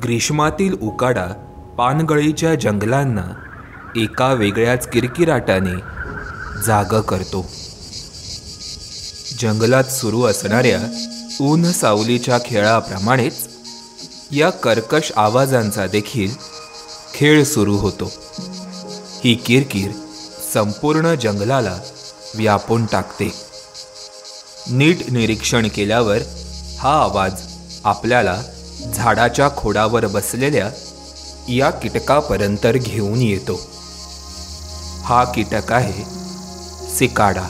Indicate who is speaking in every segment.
Speaker 1: ग्रीष्मातील उकाडा पानगळीच्या जंगलांना एका वेगळ्याच किरकिराटाने जाग करतो. जंगलात सुरू असणाऱ्या ऊन सावलीच्या खेळाप्रमाणेच या कर्कश आवाजांचा देखील खेळ सुरू होतो. ही किरकिर संपूर्ण जंगलाला व्यापून टाकते. नीट निरीक्षण केल्यावर हा आवाज आपल्याला झाडाच्या खोडावर बसलेल्या या कीटकापर्यंत घेऊन येतो. हा कीटक आहे सिकाडा.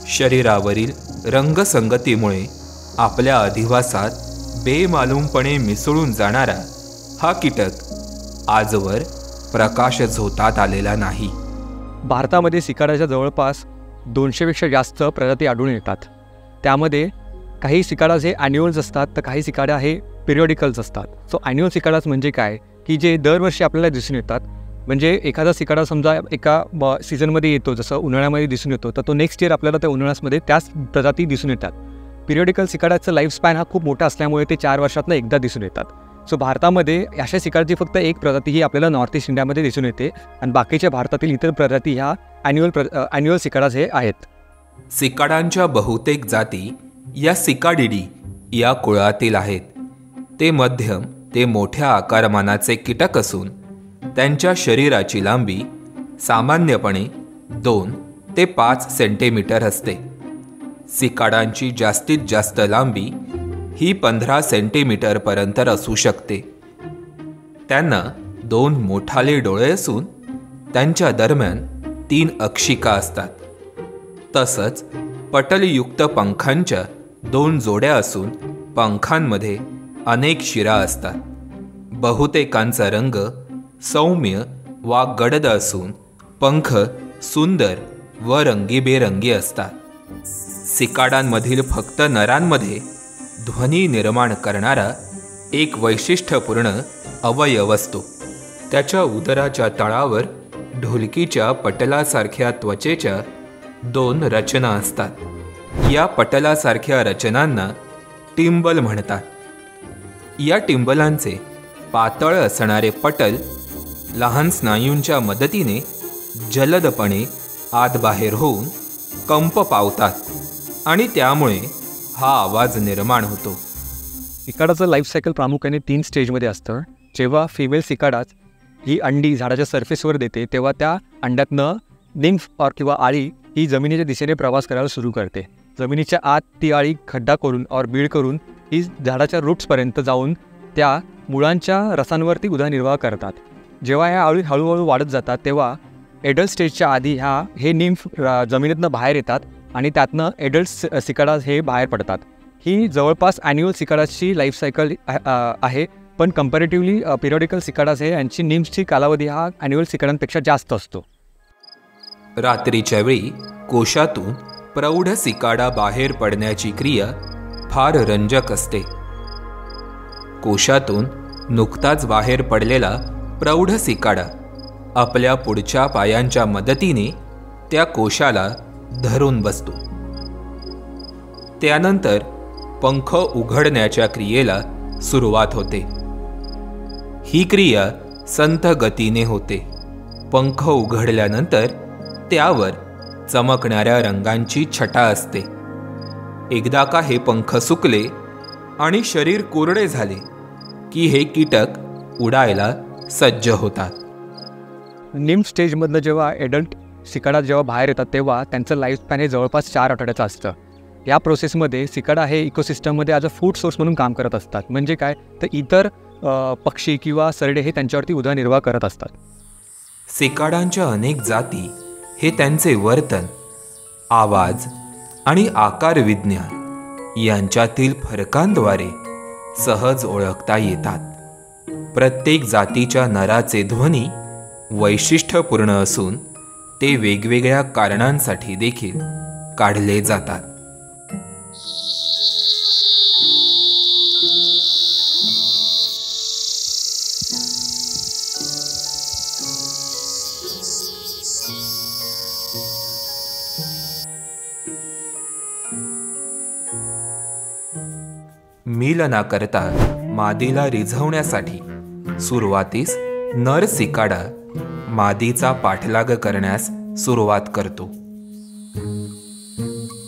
Speaker 1: शरीरावरील रंगसंगतीमुळे आपल्या अधिवासात बेमालूमपणे मिसळून जाणारा हा कीटक आजवर प्रकाश झोतात आलेला नाही.
Speaker 2: भारतामध्ये सिकाडाच्या जवळपास 200पेक्षा जास्त प्रजाती आढळून येतात. त्यामध्ये काही सिकाडाज हे ॲन्युअल्स असतात, तर काही सिकाडा हे पिरियॉडिकल्स असतात. सो ॲन्युअल सिकाडाज म्हणजे काय की जे दरवर्षी आपल्याला दिसून येतात. म्हणजे एखादा सिकाडा समजा एका सीझनमध्ये येतो, जसं उन्हाळ्यामध्ये दिसून येतो, तर तो नेक्स्ट इयर आपल्याला त्या उन्हाळ्यामध्ये त्याच प्रजाती दिसून येतात. पिरियॉडिकल सिकाडाचं लाईफ स्पॅन हा खूप मोठा असल्यामुळे ते 4 वर्षातनं एकदा दिसून येतात. सो भारतामध्ये अशा सिकाडाची फक्त एक प्रजाती ही आपल्याला नॉर्थ ईस्ट इंडियामध्ये दिसून येते आणि बाकीच्या भारतातील इतर प्रजाती ह्या ॲन्युअल सिकाडाज हे आहेत.
Speaker 1: सिकाडांच्या बहुतेक जाती या सिकाडिडी या कुळातील आहेत. ते मध्यम ते मोठ्या आकारमानाचे कीटक असून त्यांच्या शरीराची लांबी सामान्यपणे 2 ते 5 सेंटीमीटर असते. सिकाडांची जास्तीत जास्त लांबी ही 15 सेंटीमीटरपर्यंत असू शकते. त्यांना 2 मोठाले डोळे असून त्यांच्या दरम्यान 3 अक्षिका असतात. तसंच पटलयुक्त पंखांच्या 2 जोड्या असून पंखांमध्ये अनेक शिरा असतात. बहुतेकांचा रंग सौम्य वा गडद असून पंख सुंदर व रंगीबेरंगी असतात. सिकाडांमधील फक्त नरांमध्ये ध्वनी निर्माण करणारा एक वैशिष्ट्यपूर्ण अवयव असतो. त्याच्या उदराच्या तळावर ढोलकीच्या पटलासारख्या त्वचेच्या 2 रचना असतात. या पटलासारख्या रचनांना टिंबल म्हणतात. या टिंबलांचे पातळ असणारे पटल लहान स्नायूंच्या मदतीने जलदपणे आत बाहेर होऊन कंप पावतात आणि त्यामुळे हा आवाज निर्माण होतो.
Speaker 2: सिकाडाचं लाईफ सायकल प्रामुख्याने 3 स्टेजमध्ये असतं. जेव्हा फिमेल सिकाडाच ही अंडी झाडाच्या सरफेसवर देते, तेव्हा त्या अंड्यातनं निम्फ किंवा आळी ही जमिनीच्या दिशेने प्रवास करायला सुरू करते. जमिनीच्या आत ती आळी खड्डा करून बीड करून ही झाडाच्या रूट्सपर्यंत जाऊन त्या मुळांच्या रसांवरती उदरनिर्वाह करतात. जेव्हा ह्या आळी हळूहळू वाढत जातात, तेव्हा एडल्ट स्टेजच्या आधी हे निम्फ जमिनीतनं बाहेर येतात आणि त्यातनं एडल्ट सिकाडाज हे बाहेर पडतात. ही जवळपास ॲन्युअल सिकाडाची लाईफ सायकल आहे. पण कंपॅरेटिव्हली पिरियॉडिकल सिकाडाज हे यांची निम्फची कालावधी हा ॲन्युअल सिकाडांपेक्षा जास्त असतो.
Speaker 1: रात्रीच्या वेळी कोशातून प्रौढ सिकाडा बाहेर पडण्याची क्रिया फार रंजक असते. कोशातून नुकताच बाहेर पडलेला प्रौढ सिकाडा आपल्या पुढच्या पायांच्या मदतीने त्या कोशाला धरून बसतो. त्यानंतर पंख उघडण्याच्या क्रियेला सुरुवात होते. ही क्रिया संथ गतीने होते. पंख उघडल्यानंतर त्यावर चमकणाऱ्या रंगांची छटा असते. एकदा का हे पंख सुकले आणि शरीर कोरडे झाले की हे कीटक उडायला सज्ज होतात.
Speaker 2: निम्फ स्टेजमधनं जेव्हा एडल्ट सिकाडा जेव्हा बाहेर येतात, तेव्हा त्यांचं लाईफ स्पॅन हे जवळपास 4 आठवड्याचं असतं. या प्रोसेसमध्ये सिकाडा हे इकोसिस्टममध्ये ॲज अ फूड सोर्स म्हणून काम करत असतात. म्हणजे काय, तर इतर पक्षी किंवा सरडे हे त्यांच्यावरती उदरनिर्वाह करत असतात.
Speaker 1: सिकाडांच्या अनेक जाती हे त्यांचे वर्तन, आवाज आणि आकार विज्ञान यांच्यातील फरकांद्वारे सहज ओळखता येतात. प्रत्येक जातीच्या नराचे ध्वनी वैशिष्ट्यपूर्ण असून ते वेगवेगळ्या कारणांसाठी देखील काढले जातात. मिलनाकरता मादीला रिझवण्यासाठी सुरुवातीस नर सिकाडा मादीचा पाठलाग करण्यास सुरुवात करतो.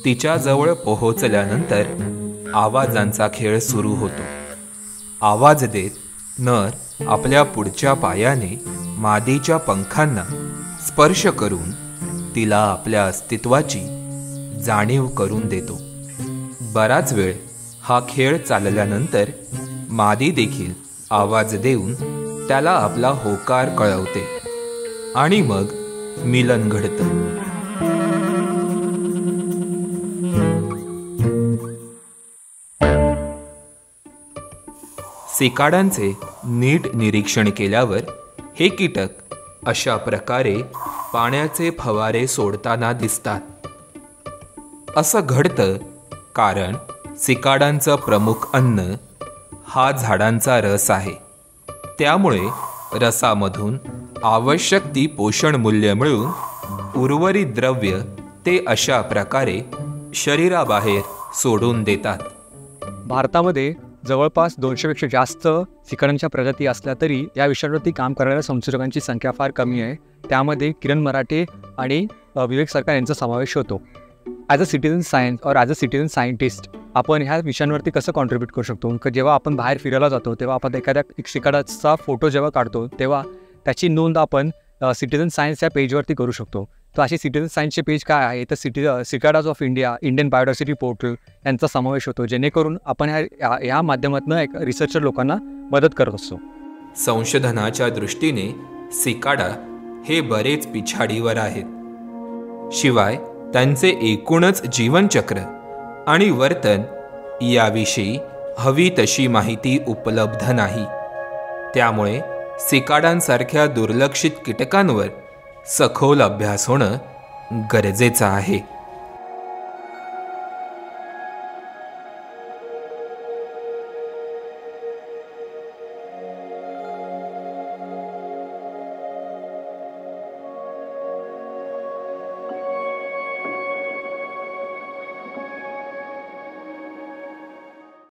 Speaker 1: तिच्या जवळ पोहोचल्यानंतर आवाजांचा खेळ सुरू होतो. आवाज देत नर आपल्या पुढच्या पायाने मादीच्या पंखांना स्पर्श करून तिला आपल्या अस्तित्वाची जाणीव करून देतो. बराच वेळ हा खेळ चालल्यानंतर मादी देखील आवाज देऊन त्याला आपला होकार कळवते आणि मग मिलन घडतं. सिकाडांचे नीट निरीक्षण केल्यावर हे कीटक अशा प्रकारे पाण्याचे फवारे सोडताना दिसतात. असं घडतं कारण सिकाडांचं प्रमुख अन्न हा झाडांचा रस आहे. त्यामुळे रसामधून आवश्यक ती पोषण मूल्य मिळून उर्वरित द्रव्य ते अशा प्रकारे शरीराबाहेर सोडून देतात.
Speaker 2: भारतामध्ये जवळपास 200पेक्षा जास्त सिकाडांच्या प्रजाती असल्या तरी या विषयावरती काम करणाऱ्या संशोधकांची संख्या फार कमी आहे. त्यामध्ये किरण मराठे आणि विवेक सरकार यांचा समावेश होतो. ॲज अ सिटिझन सायन्स और ॲज अ सिटिझन सायंटिस्ट आपण ह्या विषयांवरती कसं कॉन्ट्रीब्यूट करू शकतो? की जेव्हा आपण बाहेर फिरायला जातो तेव्हा आपण एखाद्या सिकाडाचा फोटो जेव्हा काढतो तेव्हा त्याची नोंद आपण सिटिझन सायन्स या पेजवरती करू शकतो. तर अशी सिटिझन सायन्सचे पेज काय आहे तर cicadas of India, Indian biodiversity portal यांचा समावेश होतो, जेणेकरून आपण ह्या माध्यमातून एक रिसर्चर लोकांना मदत करत असतो.
Speaker 1: संशोधनाच्या दृष्टीने सिकाडा हे बरेच पिछाडीवर आहेत. शिवाय त्यांचे एकूणच जीवनचक्र आणि वर्तन याविषयी हवी तशी माहिती उपलब्ध नाही. त्यामुळे सिकाडांसारख्या दुर्लक्षित कीटकांवर सखोल अभ्यास होणं गरजेचं आहे.